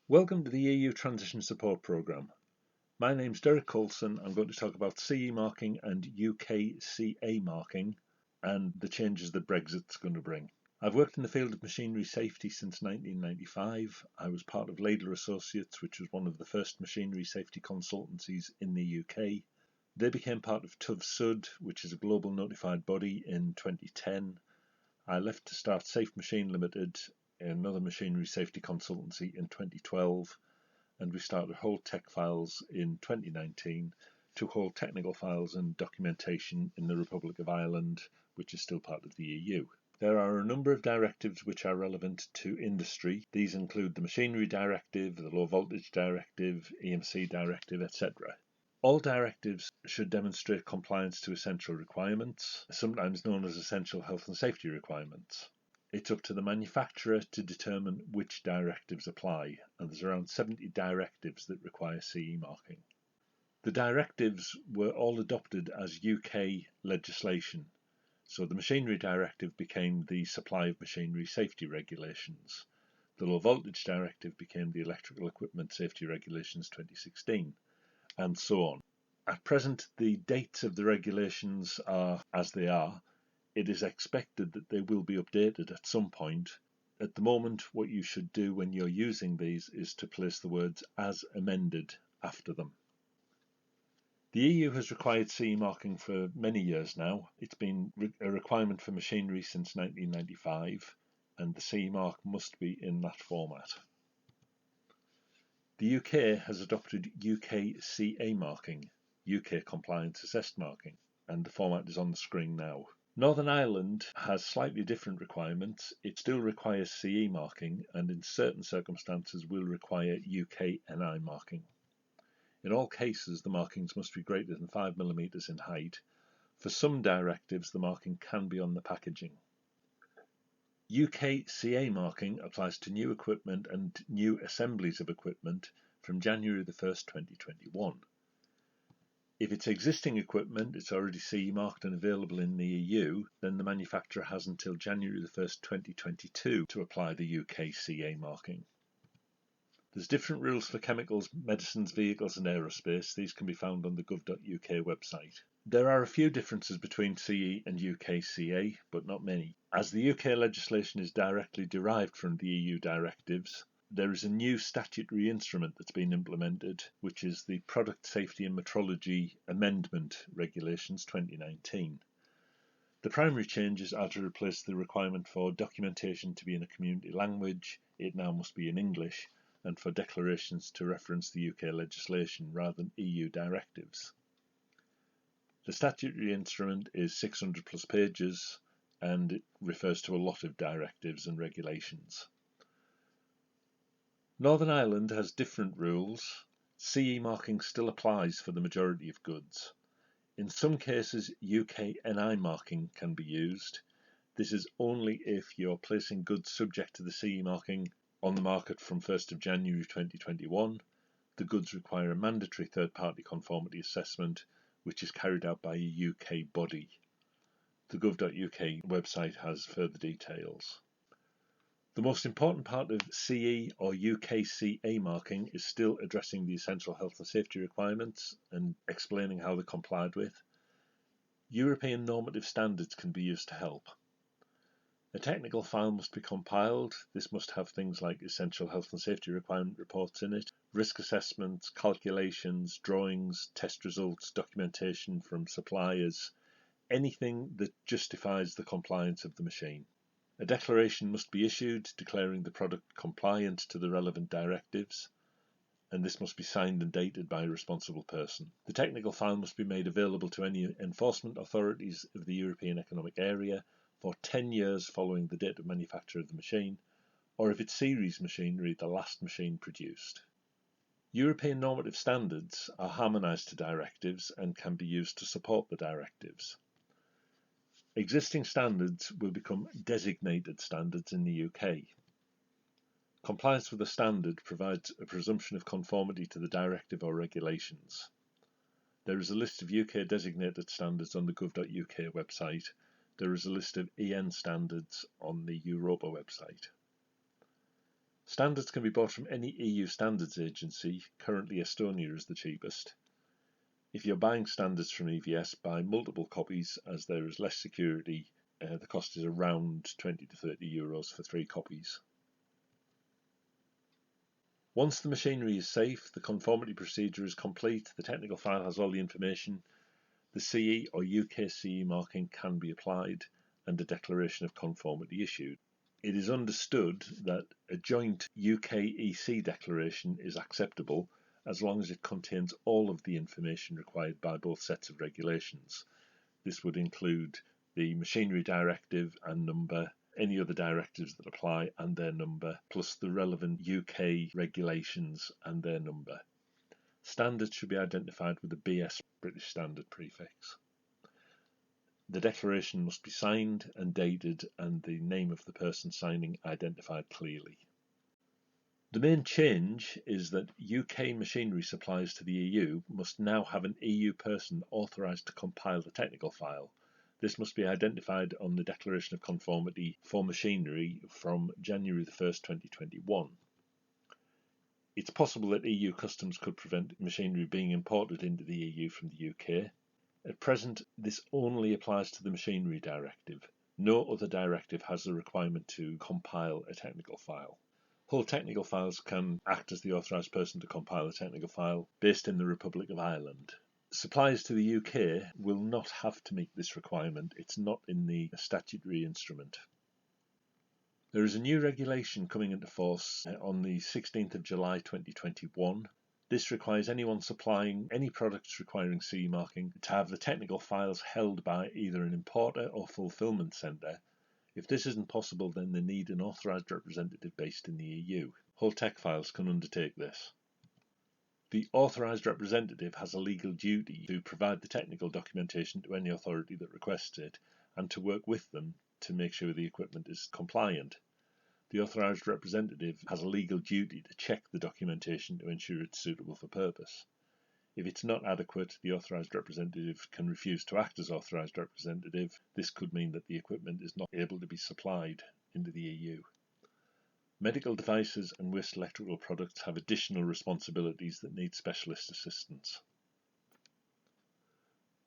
Welcome to the EU Transition Support Programme. My name's Derek Coulson. I'm going to talk about CE marking and UKCA marking and the changes that Brexit's going to bring. I've worked in the field of machinery safety since 1995. I was part of Laidler Associates, which was one of the first machinery safety consultancies in the UK. They became part of TÜV-SÜD, which is a global notified body, in 2010. I left to start Safe Machine Ltd, another machinery safety consultancy, in 2012, and we started Hold Tech Files in 2019 to hold technical files and documentation in the Republic of Ireland, which is still part of the EU. There are a number of directives which are relevant to industry. These include the Machinery Directive, the Low Voltage Directive, EMC Directive, etc. All directives should demonstrate compliance to essential requirements, sometimes known as essential health and safety requirements. It's up to the manufacturer to determine which directives apply, and there's around 70 directives that require CE marking. The directives were all adopted as UK legislation, so the Machinery Directive became the Supply of Machinery Safety Regulations. The Low Voltage Directive became the Electrical Equipment Safety Regulations 2016, and so on. At present, the dates of the regulations are as they are. It is expected that they will be updated at some point. At the moment, what you should do when you're using these is to place the words "as amended" after them. The EU has required CE marking for many years now. It's been a requirement for machinery since 1995, and the CE mark must be in that format. The UK has adopted UKCA marking, UK Compliance Assessed Marking, and the format is on the screen now. Northern Ireland has slightly different requirements. It still requires CE marking, and in certain circumstances will require UKNI marking. In all cases, the markings must be greater than 5 mm in height. For some directives, the marking can be on the packaging. UKCA marking applies to new equipment and new assemblies of equipment from January the 1st, 2021. If it's existing equipment, it's already CE marked and available in the EU, then the manufacturer has until January the 1st, 2022 to apply the UKCA marking. There's different rules for chemicals, medicines, vehicles and aerospace. These can be found on the gov.uk website. There are a few differences between CE and UKCA, but not many. As the UK legislation is directly derived from the EU directives, there is a new statutory instrument that's been implemented, which is the Product Safety and Metrology Amendment Regulations 2019. The primary changes are to replace the requirement for documentation to be in a community language. It now must be in English, and for declarations to reference the UK legislation rather than EU directives. The statutory instrument is 600 plus pages, and it refers to a lot of directives and regulations. Northern Ireland has different rules. CE marking still applies for the majority of goods. In some cases, UKNI marking can be used. This is only if you're placing goods subject to the CE marking on the market from 1st of January 2021. The goods require a mandatory third-party conformity assessment, which is carried out by a UK body. The gov.uk website has further details. The most important part of CE or UKCA marking is still addressing the essential health and safety requirements and explaining how they're complied with. European normative standards can be used to help. A technical file must be compiled. This must have things like essential health and safety requirement reports in it, risk assessments, calculations, drawings, test results, documentation from suppliers, anything that justifies the compliance of the machine. A declaration must be issued declaring the product compliant to the relevant directives, and this must be signed and dated by a responsible person. The technical file must be made available to any enforcement authorities of the European Economic Area for 10 years following the date of manufacture of the machine, or if it's series machinery, the last machine produced. European normative standards are harmonised to directives and can be used to support the directives. Existing standards will become designated standards in the UK. Compliance with a standard provides a presumption of conformity to the directive or regulations. There is a list of UK designated standards on the gov.uk website. There is a list of EN standards on the Europa website. Standards can be bought from any EU standards agency. Currently Estonia is the cheapest. If you're buying standards from EVS, buy multiple copies as there is less security. The cost is around 20 to 30 euros for 3 copies. Once the machinery is safe, the conformity procedure is complete, the technical file has all the information, the CE or UKCA marking can be applied and a declaration of conformity issued. It is understood that a joint UKEC declaration is acceptable as long as it contains all of the information required by both sets of regulations. This would include the machinery directive and number, any other directives that apply and their number, plus the relevant UK regulations and their number. Standards should be identified with the BS British Standard prefix. The declaration must be signed and dated and the name of the person signing identified clearly. The main change is that UK machinery suppliers to the EU must now have an EU person authorised to compile the technical file. This must be identified on the Declaration of Conformity for machinery from January the 1st, 2021. It's possible that EU customs could prevent machinery being imported into the EU from the UK. At present, this only applies to the machinery directive. No other directive has the requirement to compile a technical file. Whole technical files can act as the authorised person to compile a technical file based in the Republic of Ireland. Suppliers to the UK will not have to meet this requirement. It's not in the statutory instrument. There is a new regulation coming into force on the 16th of July 2021. This requires anyone supplying any products requiring CE marking to have the technical files held by either an importer or fulfilment centre. If this isn't possible, then they need an authorised representative based in the EU. Whole tech files can undertake this. The authorised representative has a legal duty to provide the technical documentation to any authority that requests it and to work with them to make sure the equipment is compliant. The authorised representative has a legal duty to check the documentation to ensure it's suitable for purpose. If it's not adequate, the authorised representative can refuse to act as authorised representative. This could mean that the equipment is not able to be supplied into the EU. Medical devices and waste electrical products have additional responsibilities that need specialist assistance.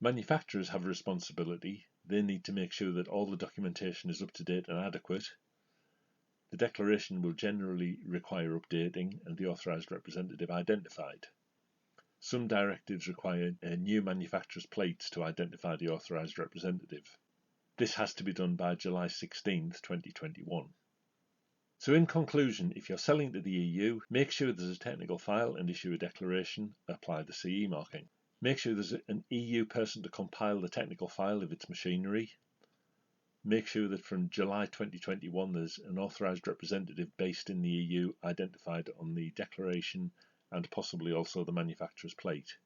Manufacturers have a responsibility. They need to make sure that all the documentation is up to date and adequate. The declaration will generally require updating and the authorised representative identified. Some directives require new manufacturer's plates to identify the authorised representative. This has to be done by July 16th, 2021. So in conclusion, if you're selling to the EU, make sure there's a technical file and issue a declaration, apply the CE marking. Make sure there's an EU person to compile the technical file if it's machinery. Make sure that from July 2021 there's an authorised representative based in the EU identified on the declaration and possibly also the manufacturer's plate.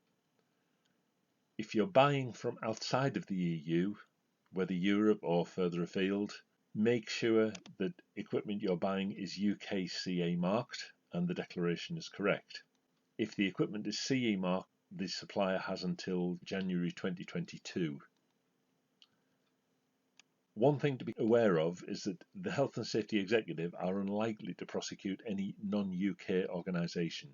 If you're buying from outside of the EU, whether Europe or further afield, make sure that equipment you're buying is UKCA marked and the declaration is correct. If the equipment is CE marked, the supplier has until January 2022. One thing to be aware of is that the Health and Safety Executive are unlikely to prosecute any non-UK organisation.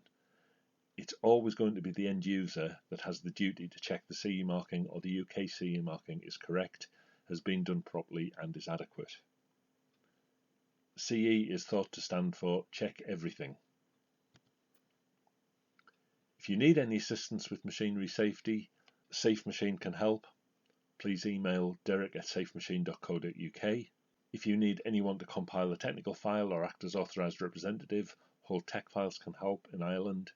It's always going to be the end user that has the duty to check the CE marking or the UK CE marking is correct, has been done properly and is adequate. CE is thought to stand for check everything. If you need any assistance with machinery safety, Safe Machine can help. Please email derek@safemachine.co.uk. If you need anyone to compile a technical file or act as authorised representative, Whole Tech Files can help in Ireland.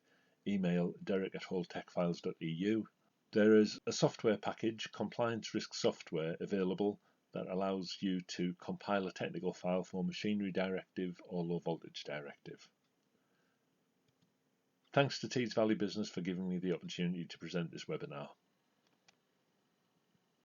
Email derek@wholetechfiles.eu. There is a software package, Compliance Risk Software, available that allows you to compile a technical file for machinery directive or low voltage directive. Thanks to Tees Valley Business for giving me the opportunity to present this webinar.